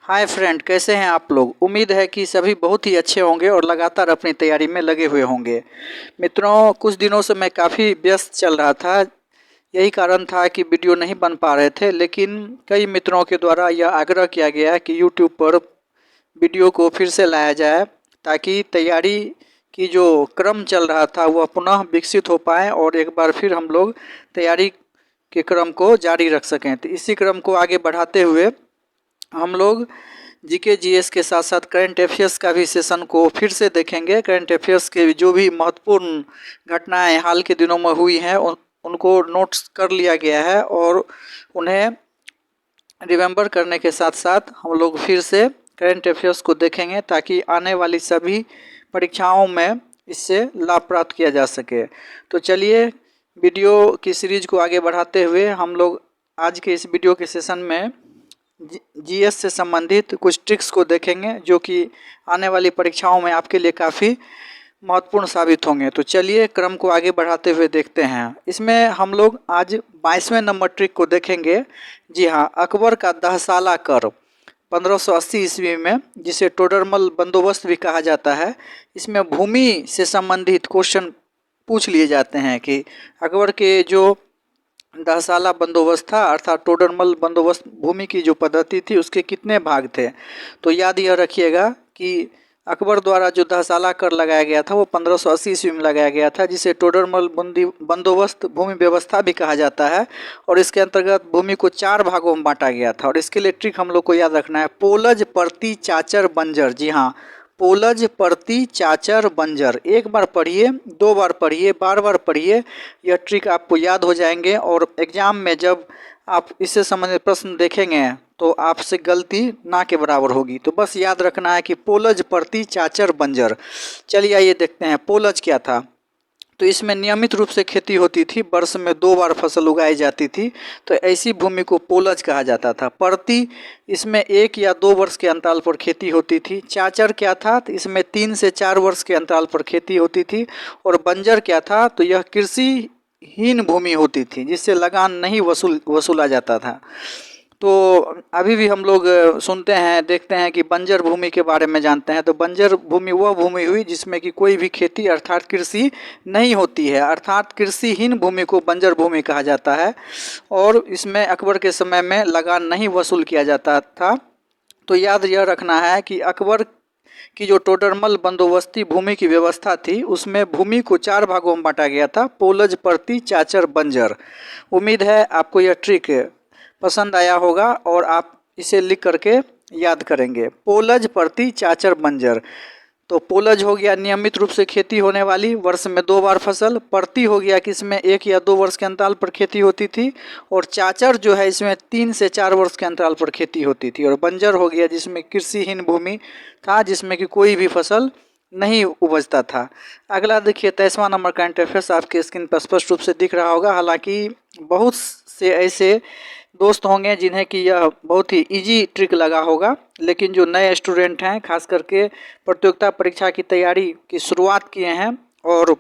Hi friend, कैसे हैं आप लोग। उम्मीद है कि सभी बहुत ही अच्छे होंगे और लगातार अपनी तैयारी में लगे हुए होंगे। मित्रों, कुछ दिनों से मैं काफ़ी व्यस्त चल रहा था। यही कारण था कि वीडियो नहीं बन पा रहे थे, लेकिन कई मित्रों के द्वारा यह आग्रह किया गया कि यूट्यूब पर वीडियो को फिर से लाया जाए, ताकि तैयारी की जो क्रम चल रहा था वह पुनः विकसित हो पाए और एक बार फिर हम लोग तैयारी के क्रम को जारी रख सकें। तो इसी क्रम को आगे बढ़ाते हुए हम लोग जीके जीएस के साथ साथ करंट अफेयर्स का भी सेशन को फिर से देखेंगे। करंट अफेयर्स के जो भी महत्वपूर्ण घटनाएं हाल के दिनों में हुई हैं उनको नोट्स कर लिया गया है और उन्हें रिमेंबर करने के साथ साथ हम लोग फिर से करंट अफेयर्स को देखेंगे, ताकि आने वाली सभी परीक्षाओं में इससे लाभ प्राप्त किया जा सके। तो चलिए वीडियो की सीरीज को आगे बढ़ाते हुए हम लोग आज के इस वीडियो के सेशन में जीएस से संबंधित कुछ ट्रिक्स को देखेंगे, जो कि आने वाली परीक्षाओं में आपके लिए काफ़ी महत्वपूर्ण साबित होंगे। तो चलिए क्रम को आगे बढ़ाते हुए देखते हैं। इसमें हम लोग आज 22वें नंबर ट्रिक को देखेंगे। जी हाँ, अकबर का 10 साला कर 1580 ईस्वी में, जिसे टोडरमल बंदोबस्त भी कहा जाता है, इसमें भूमि से संबंधित क्वेश्चन पूछ लिए जाते हैं कि अकबर के जो 10 साला बंदोबस्त था, अर्थात टोडरमल बंदोबस्त भूमि की जो पद्धति थी, उसके कितने भाग थे। तो याद यह रखिएगा कि अकबर द्वारा जो 10 साला कर लगाया गया था वो 1580 ईस्वी में लगाया गया था, जिसे टोडरमल बंदोबस्त भूमि व्यवस्था भी कहा जाता है। और इसके अंतर्गत भूमि को 4 भागों में बांटा गया था। और इसके लिए ट्रिक हम लोग को याद रखना है, पोलज परती चाचर बंजर। जी हाँ, पोलज परती चाचर बंजर। एक बार पढ़िए, 2 बार पढ़िए, बार बार पढ़िए, यह ट्रिक आपको याद हो जाएंगे। और एग्जाम में जब आप इससे संबंधित प्रश्न देखेंगे तो आपसे गलती ना के बराबर होगी। तो बस याद रखना है कि पोलज परती चाचर बंजर। चलिए आइए देखते हैं पोलज क्या था। तो इसमें नियमित रूप से खेती होती थी, वर्ष में 2 बार फसल उगाई जाती थी, तो ऐसी भूमि को पोलज कहा जाता था। परती, इसमें 1 या 2 वर्ष के अंतराल पर खेती होती थी। चाचर क्या था, तो इसमें 3 से 4 वर्ष के अंतराल पर खेती होती थी। और बंजर क्या था, तो यह कृषि हीन भूमि होती थी, जिससे लगान नहीं वसूला जाता था। तो अभी भी हम लोग सुनते हैं, देखते हैं कि बंजर भूमि के बारे में जानते हैं। तो बंजर भूमि वह भूमि हुई जिसमें कि कोई भी खेती अर्थात कृषि नहीं होती है, अर्थात कृषिहीन भूमि को बंजर भूमि कहा जाता है। और इसमें अकबर के समय में लगान नहीं वसूल किया जाता था। तो याद यह रखना है कि अकबर की जो टोडरमल बंदोबस्ती भूमि की व्यवस्था थी, उसमें भूमि को 4 भागों में बांटा गया था, पोलज परती चाचर बंजर। उम्मीद है आपको यह ट्रिक पसंद आया होगा और आप इसे लिख करके याद करेंगे। पोलज परती चाचर बंजर। तो पोलज हो गया नियमित रूप से खेती होने वाली, वर्ष में 2 बार फसल। परती हो गया कि इसमें 1 या 2 वर्ष के अंतराल पर खेती होती थी। और चाचर जो है, इसमें 3 से 4 वर्ष के अंतराल पर खेती होती थी। और बंजर हो गया जिसमें कृषिहीन भूमि था, जिसमें कि कोई भी फसल नहीं उपजता था। अगला देखिए 23वां नंबर करंट अफेयर्स आपके स्क्रीन पर स्पष्ट रूप से दिख रहा होगा। हालांकि बहुत से ऐसे दोस्त होंगे जिन्हें कि यह बहुत ही इजी ट्रिक लगा होगा, लेकिन जो नए स्टूडेंट हैं, खास करके प्रतियोगिता परीक्षा की तैयारी की शुरुआत किए हैं और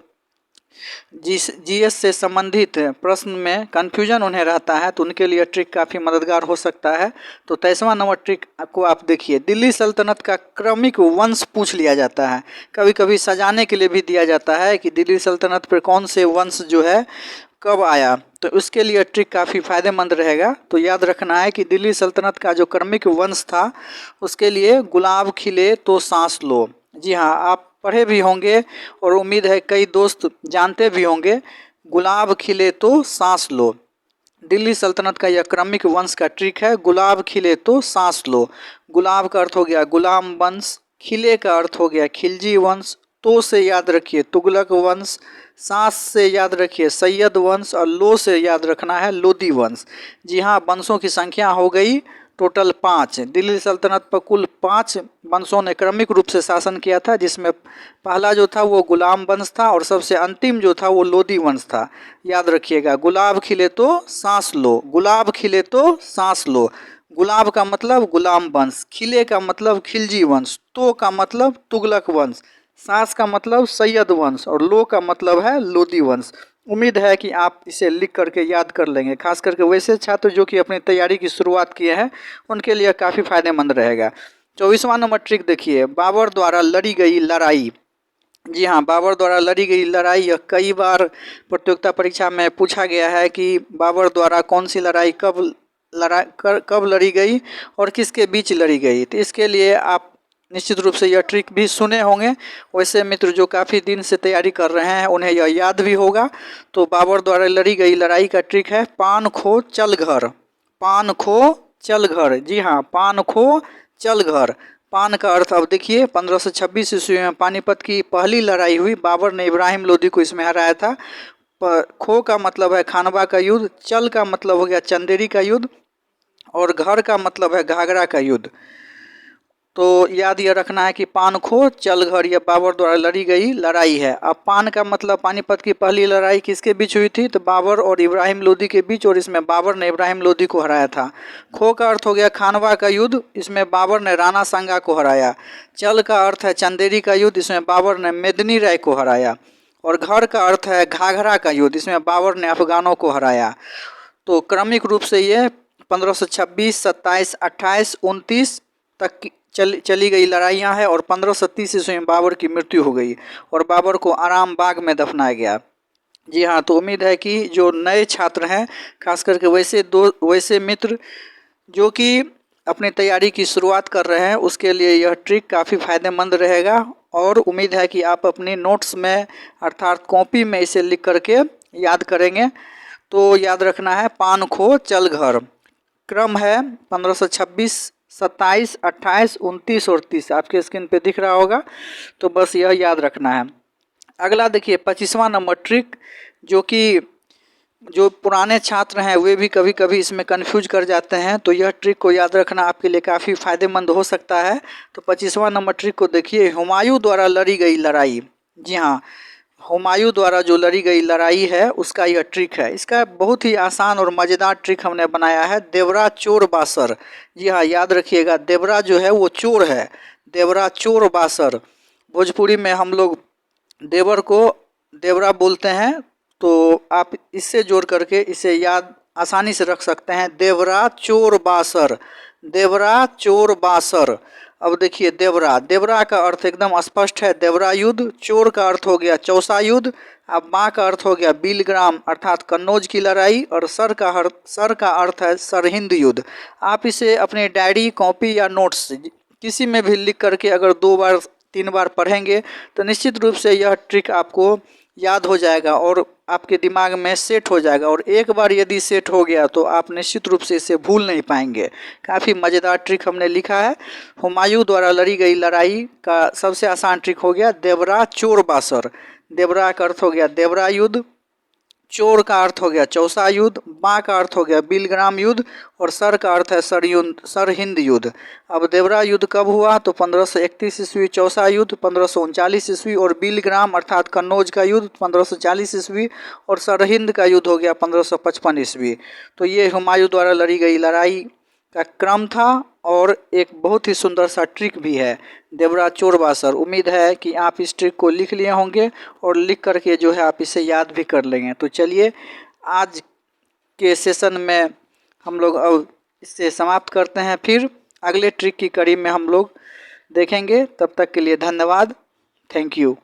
जीएस से संबंधित प्रश्न में कन्फ्यूजन उन्हें रहता है, तो उनके लिए ट्रिक काफ़ी मददगार हो सकता है। तो 23वां नंबर ट्रिक को आप देखिए। दिल्ली सल्तनत का क्रमिक वंश पूछ लिया जाता है। कभी कभी सजाने के लिए भी दिया जाता है कि दिल्ली सल्तनत पर कौन से वंश जो है कब आया, तो उसके लिए ट्रिक काफ़ी फ़ायदेमंद रहेगा। तो याद रखना है कि दिल्ली सल्तनत का जो क्रमिक वंश था, उसके लिए गुलाब खिले तो सांस लो। जी हाँ, आप पढ़े भी होंगे और उम्मीद है कई दोस्त जानते भी होंगे, गुलाब खिले तो सांस लो। दिल्ली सल्तनत का यह क्रमिक वंश का ट्रिक है, गुलाब खिले तो सांस लो। गुलाब का अर्थ हो गया गुलाम वंश, खिले का अर्थ हो गया खिलजी वंश, तो से याद रखिए तुगलक वंश, सांस से याद रखिए सैयद वंश, और लो से याद रखना है लोदी वंश। जी हाँ, वंशों की संख्या हो गई टोटल 5। दिल्ली सल्तनत पर कुल 5 वंशों ने क्रमिक रूप से शासन किया था, जिसमें पहला जो था वो गुलाम वंश था और सबसे अंतिम जो था वो लोदी वंश था। याद रखिएगा, गुलाब खिले तो सांस लो, गुलाब खिले तो सांस लो। गुलाब का मतलब गुलाम वंश, खिले का मतलब खिलजी वंश, तो का मतलब तुगलक वंश, सांस का मतलब सैयद वंश और लो का मतलब है लोदी वंश। उम्मीद है कि आप इसे लिख करके याद कर लेंगे। खास करके वैसे छात्र जो कि अपनी तैयारी की शुरुआत किए हैं उनके लिए काफ़ी फायदेमंद रहेगा। 24वां नंबर ट्रिक देखिए, बाबर द्वारा लड़ी गई लड़ाई। जी हाँ, बाबर द्वारा लड़ी गई लड़ाई यह कई बार प्रतियोगिता परीक्षा में पूछा गया है कि बाबर द्वारा कौन सी लड़ाई कब लड़ी गई और किसके बीच लड़ी गई। तो इसके लिए आप निश्चित रूप से यह ट्रिक भी सुने होंगे। वैसे मित्र जो काफ़ी दिन से तैयारी कर रहे हैं उन्हें यह याद भी होगा। तो बाबर द्वारा लड़ी गई लड़ाई का ट्रिक है पान खो चल घर। पान खो चल घर, जी हाँ, पान खो चल घर। पान का अर्थ अब देखिए 1526 ईस्वी में पानीपत की पहली लड़ाई हुई। बाबर ने इब्राहिम लोदी को इसमें हराया था। खो का मतलब है खानवा का युद्ध, चल का मतलब हो गया चंदेरी का युद्ध और घर का मतलब है घाघरा का युद्ध। तो याद ये रखना है कि पान खो चल घर यह बाबर द्वारा लड़ी गई लड़ाई है। अब पान का मतलब पानीपत की पहली लड़ाई किसके बीच हुई थी, तो बाबर और इब्राहिम लोदी के बीच, और इसमें बाबर ने इब्राहिम लोदी को हराया था। खो का अर्थ हो गया खानवा का युद्ध, इसमें बाबर ने राणा सांगा को हराया। चल का अर्थ है चंदेरी का युद्ध, इसमें बाबर ने मेदिनी राय को हराया। और घर का अर्थ है घाघरा का युद्ध, इसमें बाबर ने अफगानों को हराया। तो क्रमिक रूप से ये 1526, 27, 28, 29 तक चली गई लड़ाइयाँ हैं और 1530 ईस्वी में बाबर की मृत्यु हो गई और बाबर को आराम बाग में दफनाया गया। जी हाँ, तो उम्मीद है कि जो नए छात्र हैं, खास करके वैसे मित्र जो कि अपनी तैयारी की शुरुआत कर रहे हैं, उसके लिए यह ट्रिक काफ़ी फायदेमंद रहेगा। और उम्मीद है कि आप अपनी नोट्स में अर्थात कॉपी में इसे लिख करके याद करेंगे। तो याद रखना है पान खो चल घर। क्रम है 1526, 27, 28, 29 और 30, आपके स्क्रीन पे दिख रहा होगा। तो बस यह याद रखना है। अगला देखिए 25वां नंबर ट्रिक, जो पुराने छात्र हैं वे भी कभी कभी इसमें कंफ्यूज कर जाते हैं। तो यह ट्रिक को याद रखना आपके लिए काफ़ी फायदेमंद हो सकता है। तो 25वां नंबर ट्रिक को देखिए, हुमायूं द्वारा लड़ी गई लड़ाई। जी हाँ, हुमायूं द्वारा जो लड़ी गई लड़ाई है उसका यह ट्रिक है। इसका बहुत ही आसान और मज़ेदार ट्रिक हमने बनाया है, देवरा चोर बासर। जी हाँ, याद रखिएगा, देवरा जो है वो चोर है, देवरा चोर बासर। भोजपुरी में हम लोग देवर को देवरा बोलते हैं। तो आप इससे जोड़ करके इसे याद आसानी से रख सकते हैं, देवरा चोर बासर, देवरा चोर बासर। अब देखिए देवरा का अर्थ एकदम स्पष्ट है, देवरा युद्ध। चोर का अर्थ हो गया चौसा युद्ध। अब माँ का अर्थ हो गया बिलग्राम अर्थात कन्नौज की लड़ाई। और सर का अर्थ है सरहिंद युद्ध। आप इसे अपनी डायरी, कॉपी या नोट्स किसी में भी लिख करके अगर 2 बार 3 बार पढ़ेंगे तो निश्चित रूप से यह ट्रिक आपको याद हो जाएगा और आपके दिमाग में सेट हो जाएगा। और एक बार यदि सेट हो गया तो आप निश्चित रूप से इसे भूल नहीं पाएंगे। काफ़ी मज़ेदार ट्रिक हमने लिखा है। हुमायूं द्वारा लड़ी गई लड़ाई का सबसे आसान ट्रिक हो गया देवरा चोर बासर। देवरा का अर्थ हो गया देवरा युद्ध, चोर का अर्थ हो गया चौसा युद्ध, माँ का अर्थ हो गया बिलग्राम युद्ध और सर का अर्थ है सरहिंद युद्ध। अब देवरा युद्ध कब हुआ, तो 1531 ईस्वी चौसा युद्ध, 1539 ईस्वी, और बिलग्राम अर्थात कन्नौज का युद्ध 1540 ईस्वी, और सरहिंद का युद्ध हो गया 1555 ईस्वी। तो ये हुमायूं द्वारा लड़ी गई लड़ाई का क्रम था और एक बहुत ही सुंदर सा ट्रिक भी है, देवरा चोर बासर। उम्मीद है कि आप इस ट्रिक को लिख लिए होंगे और लिख करके जो है आप इसे याद भी कर लेंगे। तो चलिए आज के सेशन में हम लोग अब इससे समाप्त करते हैं, फिर अगले ट्रिक की कड़ी में हम लोग देखेंगे। तब तक के लिए धन्यवाद, थैंक यू।